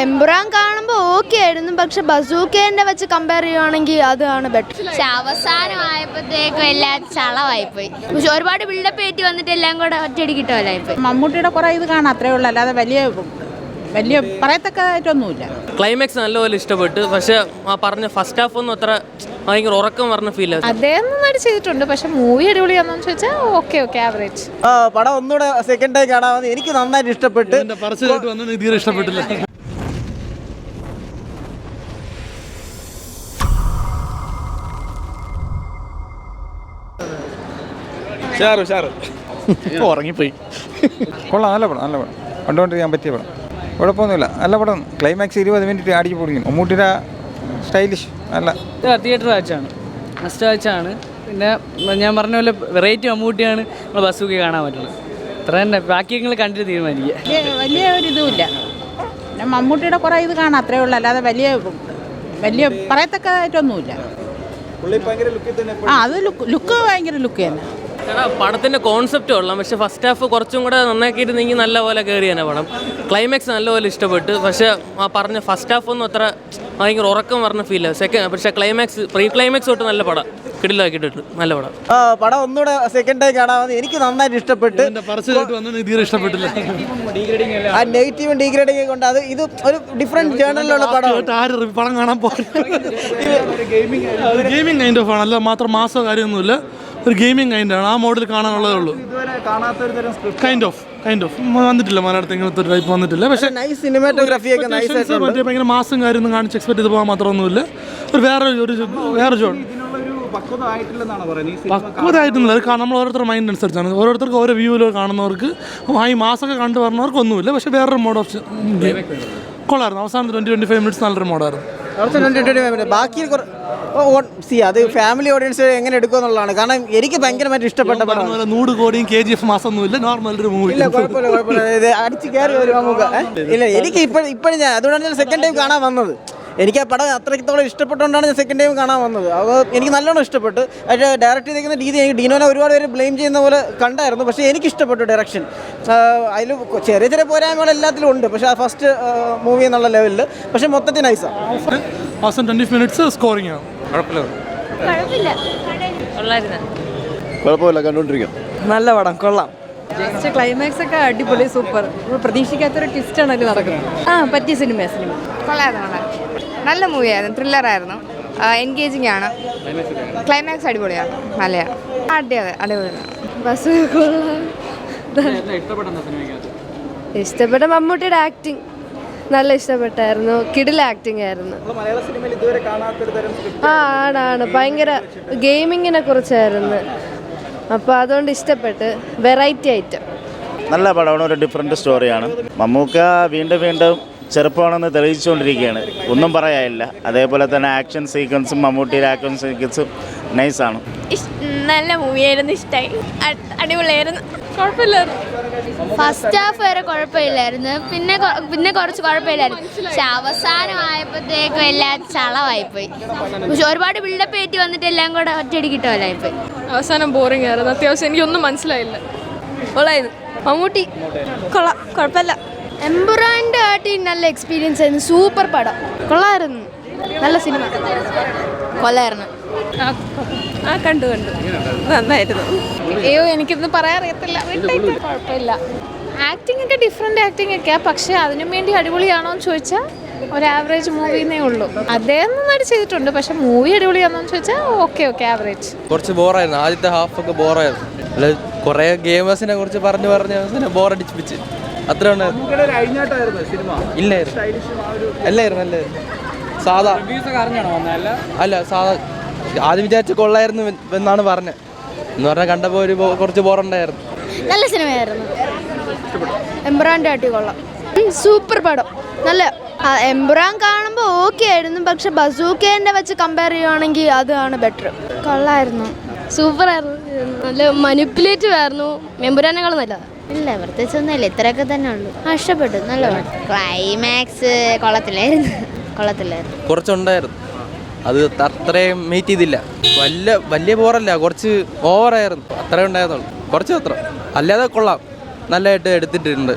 എംബ്രാൻ കാണുമ്പോൾ ഓക്കെ ആയിരുന്നു, പക്ഷെ ബസൂക്കേന്റെ വെച്ച് കമ്പയർ ചെയ്യുവാണെങ്കിൽ അതാണ് ബെറ്റർ. പക്ഷെ അവസാനമായപ്പോഴത്തേക്കും എല്ലാം ചളവായിപ്പോയി. പക്ഷെ ഒരുപാട് ബിൽഡപ്പ് ഏറ്റി വന്നിട്ട് എല്ലാം കൂടെ ഒറ്റയടിക്കിട്ടോലായിപ്പോയി. മമ്മൂട്ടിയുടെ കുറെ ഇത് കാണാം, അത്രേ ഉള്ളൂ. അല്ലാതെ വലിയ പറയത്തക്കതായിട്ടൊന്നുമില്ല. ക്ലൈമാക്സ് നല്ലപോലെ ഇഷ്ടപ്പെട്ടു. പക്ഷെ ആ പറഞ്ഞ ഫസ്റ്റ് ഹാഫ് ഒന്നും അത്ര ഭയങ്കര ഉറക്കം പറഞ്ഞ ഫീൽ ആയിരുന്നു. അദ്ദേഹം നന്നായിട്ട് ചെയ്തിട്ടുണ്ട്, പക്ഷെ മൂവി അടിപൊളിയാണെന്ന് ചോദിച്ചാൽ ഓക്കെ ആവറേജ്. പടം ഒന്നുകൂടെ സെക്കൻഡ് ടൈം കാണാമെന്ന് എനിക്ക് നന്നായിട്ട് ഇഷ്ടപ്പെട്ടു. ഇഷ്ടപ്പെട്ടില്ല. ഉറങ്ങിപ്പോയി. കൊള്ളാം, നല്ല പടം കണ്ടുകൊണ്ടിരിക്കാൻ പറ്റിയ പടം, കുഴപ്പമൊന്നുമില്ല, നല്ല പടം. ക്ലൈമാക്സ് 20 മിനിറ്റ് അടിച്ച് പൊടിക്കും. മമ്മൂട്ടിയുടെ സ്റ്റൈലിഷ് നല്ല തിയേറ്റർ വാച്ചാണ്, മസ്റ്റ് വാച്ചാണ്. പിന്നെ ഞാൻ പറഞ്ഞ പോലെ വെറൈറ്റി മമ്മൂട്ടിയാണ് നമ്മൾ ബസ്സൊക്കെ കാണാൻ പറ്റുന്നത്. അത്ര തന്നെ, ബാക്കി നിങ്ങൾ കണ്ടിട്ട് തീരുമാനിക്കുക. വലിയ ഒരു ഇതുമില്ല. പിന്നെ മമ്മൂട്ടിയുടെ കുറെ ഇത് കാണാം, അത്രേ ഉള്ളൂ. അല്ലാതെ വലിയ പറയത്തക്കതായിട്ടൊന്നുമില്ല. അത് ലുക്ക് ഭയങ്കര ലുക്ക് തന്നെ. പടത്തിന്റെ കോൺസെപ്റ്റ് കൊള്ളാം, പക്ഷെ ഫസ്റ്റ് ഹാഫ് കുറച്ചും കൂടെ നന്നാക്കിയിരുന്നെങ്കിൽ നല്ല പോലെ കയറിയാണ് പടം. ക്ലൈമാക്സ് നല്ലപോലെ ഇഷ്ടപ്പെട്ടു. പക്ഷെ ആ പറഞ്ഞ ഫസ്റ്റ് ഹാഫ് ഒന്നും അത്ര ഭയങ്കര ഉറക്കം പറഞ്ഞ ഫീൽ. പക്ഷെ പ്രീ ക്ലൈമാക്സ് തൊട്ട് നല്ല പടം കിടിലാക്കിയിട്ടുണ്ട്, നല്ല പടം. പടം ഒന്നുകൂടെ സെക്കൻഡ് ടൈം കാണാമെന്ന് എനിക്ക് നന്നായിട്ട് ഇഷ്ടപ്പെട്ടു. ഇഷ്ടപ്പെട്ടില്ല. ആ നെഗറ്റീവും ഡീഗ്രേഡിങ് കൊണ്ട് ഇത് ഒരു ഡിഫറെന്റ് ജേണലിലുള്ള പടം. പടം കാണാൻ ഗെയിമിംഗ് കൈൻഡ് ഓഫ് ആണ്, അല്ല മാത്രം മാസോ കാര്യമൊന്നുമില്ല. ഒരു ഗെയിമിംഗ് കൈൻഡാണ്, ആ മോഡിൽ കാണാനുള്ളതേ ഉള്ളൂ. കൈൻഡ് ഓഫ് വന്നിട്ടില്ല മലയാളത്തിൽ, ഇങ്ങനത്തെ ഒരു ടൈപ്പ് വന്നിട്ടില്ല. പക്ഷേ സിനിമാറ്റോഗ്രാഫി ഒക്കെ മറ്റേ ഭയങ്കര മാസം കാര്യമൊന്നും കാണിച്ച് എക്സ്പെക്ട് ചെയ്ത് പോകാൻ മാത്രമൊന്നുമില്ല. ഒരു വേറെ ജോൺ പക്വതായിട്ടൊന്നുമില്ല. അത് നമ്മൾ ഓരോരുത്തരുടെ മൈൻഡ് അനുസരിച്ചാണ്, ഓരോരുത്തർക്ക് ഓരോ വ്യൂവിലോ കാണുന്നവർക്ക് ഈ മാസമൊക്കെ കണ്ടു പറഞ്ഞവർക്ക് ഒന്നുമില്ല. പക്ഷേ വേറൊരു മോഡ് ഓഫ് കൊള്ളായിരുന്നു. അവസാനം 20-25 മിനിറ്റ്സ് നല്ലൊരു മോഡായിരുന്നു. ബാക്കി അത് ഫാമിലി ഓഡിയൻസ് എങ്ങനെ എടുക്കുമെന്നുള്ളതാണ്. കാരണം എനിക്ക് ഭയങ്കരമായിട്ട് ഇഷ്ടപ്പെട്ട പടം. 100 കോടിയും KGF മാസമൊന്നുമില്ല, നോർമൽ ഒരു മൂവി. ഇല്ല, കുഴപ്പമില്ല, അടിച്ച് കയറി വരും നമുക്ക്. ഇല്ല, എനിക്ക് ഇപ്പോഴും അതുകൊണ്ടാണ് ഞാൻ സെക്കൻഡ് ടൈം കാണാൻ വന്നത്. എനിക്ക് ആ പടം അത്രത്തോളം ഇഷ്ടപ്പെട്ടുകൊണ്ടാണ് ഞാൻ സെക്കൻഡ് ടൈം കാണാൻ വന്നത്. അപ്പോൾ എനിക്ക് നല്ലോണം ഇഷ്ടപ്പെട്ടു. പക്ഷേ ഡയറക്റ്റ് ചെയ്തിരിക്കുന്ന രീതി എനിക്ക് ഡീനോനെ ഒരുപാട് പേര് ബ്ലെയിം ചെയ്യുന്ന പോലെ കണ്ടായിരുന്നു. പക്ഷേ എനിക്ക് ഇഷ്ടപ്പെട്ടു ഡയറക്ഷൻ. അതിൽ ചെറിയ പോരായ്മകൾ എല്ലാത്തിലും ഉണ്ട്, പക്ഷേ ആ ഫസ്റ്റ് മൂവി എന്നുള്ള ലെവലിൽ പക്ഷേ മൊത്തത്തിൽ നൈസാണ്. 20 മിനിറ്റ്സ് സ്കോറിംഗ് ആണ്. കുഴപ്പമില്ല, കണ്ടുകൊണ്ടിരിക്കാം. നല്ല പടം, കൊള്ളാം. ക്ലൈമാക്സ് ഒക്കെ അടിപൊളി, സൂപ്പർ. പ്രതീക്ഷിക്കാത്തൊരു ട്വിസ്റ്റ് ആണല്ലോ നടക്കുന്നത്. പറ്റിയ സിനിമ കൊള്ളായിരുന്നു, നല്ല മൂവിയായിരുന്നു, ത്രില്ലറായിരുന്നു, എൻഗേജിങ് ആണ്. ക്ലൈമാക്സ് അടിപൊളിയാണ്, നല്ലതാണ്, അടിപൊളിയാണ്. ബസ് ഇഷ്ടപ്പെട്ട മമ്മൂട്ടിയുടെ ആക്ടിങ് നല്ല ഇഷ്ടപ്പെട്ടായിരുന്നു, കിടില ആക്ടിങ് ആയിരുന്നു. ആണ് ഭയങ്കര ഗെയിമിങ്ങിനെ കുറിച്ചായിരുന്നു, അപ്പോൾ അതുകൊണ്ട് ഇഷ്ടപ്പെട്ട്. വെറൈറ്റി ഐറ്റം, നല്ല പടമാണ്, ഒരു ഡിഫറെൻറ്റ് സ്റ്റോറിയാണ്. മമ്മൂക്ക വീണ്ടും ചെറുപ്പമാണെന്ന് തെളിയിച്ചുകൊണ്ടിരിക്കുകയാണ്, ഒന്നും പറയാനില്ല. അതേപോലെ തന്നെ ആക്ഷൻ സീക്വൻസും മമ്മൂട്ടിയുടെ ആക്ഷൻ സീക്വൻസും നൈസാണ്. നല്ല മൂവിയായിരുന്നു, ഇഷ്ടമായി, അടിപൊളിയായിരുന്നു, കുഴപ്പമില്ലായിരുന്നു. ഫസ്റ്റ് ഹാഫ് വരെ കുഴപ്പമില്ലായിരുന്നു, പിന്നെ കുറച്ച് കുഴപ്പമില്ലായിരുന്നു. പക്ഷെ അവസാനമായപ്പോഴത്തേക്കും എല്ലാം ചളവായിപ്പോയി. പക്ഷെ ഒരുപാട് ബിൽഡപ്പ് ഏറ്റി വന്നിട്ട് എല്ലാം കൂടെ ഒറ്റയടിക്കിട്ടോലായിപ്പോയി. അവസാനം ബോറിംഗ് ആയിരുന്നു, അത്യാവശ്യം എനിക്കൊന്നും മനസ്സിലായില്ല. കൊള്ളായിരുന്നു, മമ്മൂട്ടി കൊള്ളാം, കുഴപ്പമില്ല. എംബ്രാൻ്റെ ആട്ടി നല്ല എക്സ്പീരിയൻസ് ആയിരുന്നു, സൂപ്പർ പടം, കൊള്ളായിരുന്നു, നല്ല സിനിമ, കൊള്ളായിരുന്നു. കണ്ടു നന്നായിരുന്നു. അയ്യോ, എനിക്കിന്ന് പറയാൻ അറിയത്തില്ല, കുഴപ്പമില്ല. ആക്ടിങ് ഒക്കെ ഡിഫറെൻ്റ് ആക്ടിങ് ഒക്കെയാണ്, പക്ഷേ അതിനും വേണ്ടി അടിപൊളിയാണോ എന്ന് ചോദിച്ചാൽ ഒരു ആവറേജ് മൂവിന്നേ ഉള്ളൂ. അദ്ദേഹം നന്നായിട്ട് ചെയ്തിട്ടുണ്ട്, പക്ഷെ മൂവി അടിപൊളിയാണോ എന്ന് ചോദിച്ചാൽ ഓക്കെ ആവറേജ്. കുറച്ച് ബോറായിരുന്നു, ആദ്യത്തെ ഹാഫൊക്കെ ബോറായിരുന്നു. അല്ല, കുറേ ഗെയിമേഴ്സിനെ കുറിച്ച് പറഞ്ഞ് ബോറടിപ്പിച്ച് അത്ര ഉണ്ടായിരുന്നു. ഇല്ലായിരുന്നു, അല്ലായിരുന്നു സാധാ. അല്ല, സാധാ. ആദ്യം വിചാരിച്ച് കൊള്ളായിരുന്നു എന്നാണ് പറഞ്ഞത്. എന്ന് പറഞ്ഞാൽ കണ്ടപ്പോൾ കുറച്ച് ബോറുണ്ടായിരുന്നു. നല്ല സിനിമയായിരുന്നു, എംബ്രാൻ്റെ ആട്ടി കൊള്ളാം, സൂപ്പർ പടം, നല്ല. എംബ്രാൻ കാണുമ്പോൾ ഓക്കെ ആയിരുന്നു, പക്ഷെ ബസൂക്കേന്റെ വെച്ച് കമ്പയർ ചെയ്യുവാണെങ്കിൽ അതാണ് ബെറ്റർ. കൊള്ളായിരുന്നു, സൂപ്പറായിരുന്നു, നല്ല മനിപ്പുലേറ്റീവ് ആയിരുന്നു. എംബ്രാനേക്കാൾ നല്ലതാണ്. ഇല്ല, പ്രത്യേകിച്ചൊന്നുമില്ല, ഇത്രയൊക്കെ തന്നെ ഉള്ളൂ. ഇഷ്ടപ്പെട്ടു, നല്ല പടം. ക്ലൈമാക്സ് കൊള്ളത്തില്ലായിരുന്നു. കുറച്ചുണ്ടായിരുന്നു, അത് അത്രയും മീറ്റ് ചെയ്തില്ല. വലിയ ബോറല്ല, കുറച്ച് ഓവറായിരുന്നു, അത്രേ ഉണ്ടായിരുന്നുള്ളൂ, കുറച്ച് അത്ര. അല്ലാതെ കൊള്ളാം, നല്ലതായിട്ട് എടുത്തിട്ടുണ്ട്.